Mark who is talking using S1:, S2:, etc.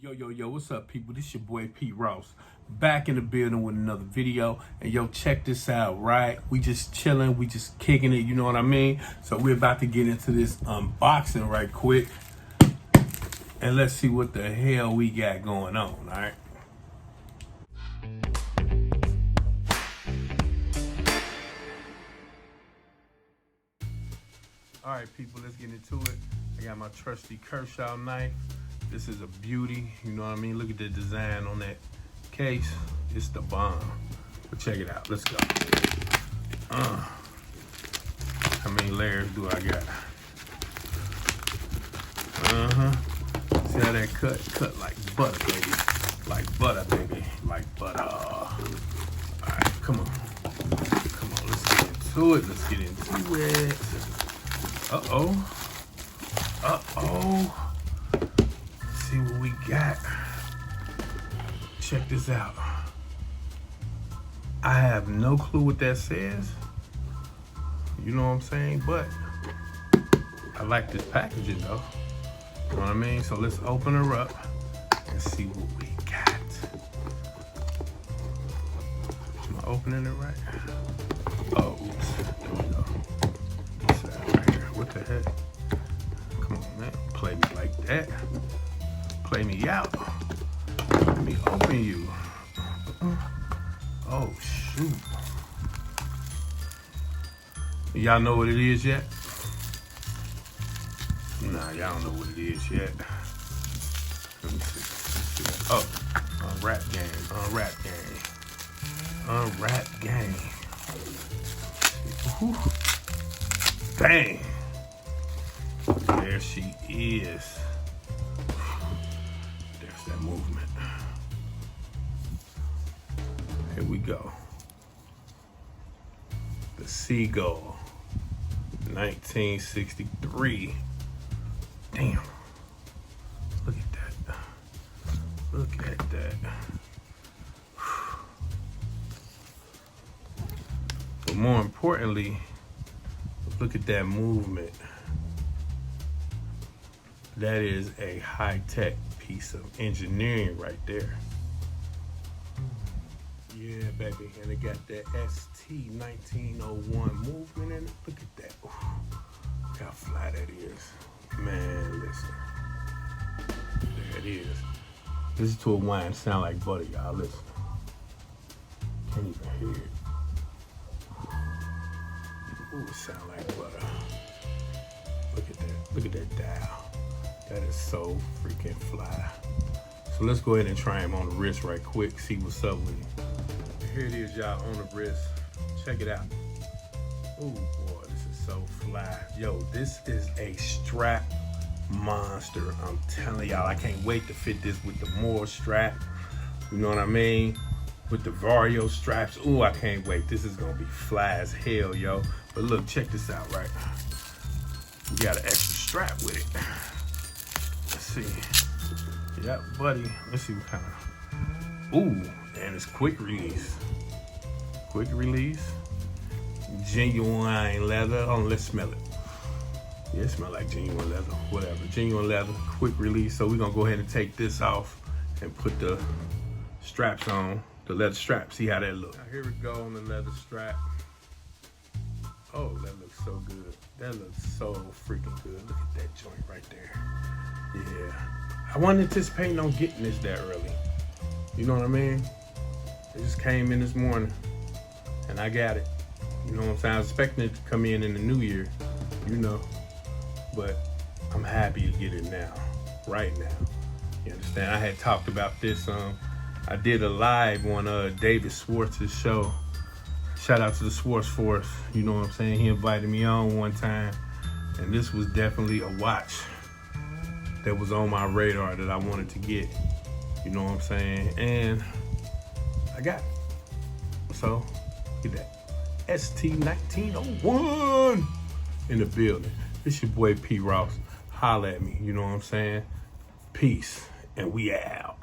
S1: Yo, what's up, people? This your boy Pete Ross, back in the building with another video. And yo, check this out, right? We just chilling, we just kicking it, you know what I mean? So we're about to get into this unboxing right quick. And let's see what the hell we got going on, all right? All right, people, let's get into it. I got my trusty Kershaw knife. This is a beauty, you know what I mean? Look at the design on that case. It's the bomb. But check it out, let's go. How many layers do I got? See how that cut like butter, baby. Like butter, baby. Like butter. All right, come on, let's get into it. Let's get into it. See what we got. Check this out. I have no clue what that says. You know what I'm saying? But I like this packaging though. You know what I mean? So let's open her up and see what we got. Am I opening it right? Oh, oops. There we go. This side right here. What the heck? Come on, man. Play me like that. Play me out. Let me open you. Oh, shoot. Y'all know what it is yet? Nah, y'all don't know what it is yet. Let me see. Oh, unwrap game. Whew. Bang. There she is. There's that movement. Here we go. The Seagull, 1963. Damn. Look at that. Look at that. But more importantly, look at that movement. That is a high-tech piece of engineering right there. Yeah, baby, and it got that ST19 movement in it. Look at that. Ooh, look how fly that is. Man, listen. There it is. Listen to a wine sound like butter, y'all. Listen. Can't even hear it. Ooh, it sound like butter. Look at that. Look at that dial. That is so freaking fly. So let's go ahead and try him on the wrist right quick, see what's up with him. Here it is, y'all, on the wrist. Check it out. Oh boy, this is so fly. Yo, this is a strap monster. I'm telling y'all, I can't wait to fit this with the Moore strap. You know what I mean? With the Vario straps. Ooh, I can't wait. This is gonna be fly as hell, yo. But look, check this out, right? We got an extra strap with it. Let's see. Yep, buddy. Let's see what kind of. Ooh, and it's quick release. Quick release. Genuine leather. Oh, let's smell it. Yeah, it smells like genuine leather. Whatever. Genuine leather. Quick release. So we're gonna go ahead and take this off and put the straps on. The leather strap. See how that looks. Now here we go on the leather strap. Oh, that looks so good. That looks so freaking good. Look at that joint right there. Yeah. I wasn't anticipating on getting this that early. You know what I mean? It just came in this morning and I got it. You know what I'm saying? I was expecting it to come in the new year, you know, but I'm happy to get it now, right now. You understand? I had talked about this. I did a live on David Schwartz's show. Shout out to the Schwartz Force. You know what I'm saying? He invited me on one time, and this was definitely a watch that was on my radar that I wanted to get. You know what I'm saying? And I got it. So, look at that. ST19 in the building. It's your boy Pete Ross. Holla at me. You know what I'm saying? Peace. And we out.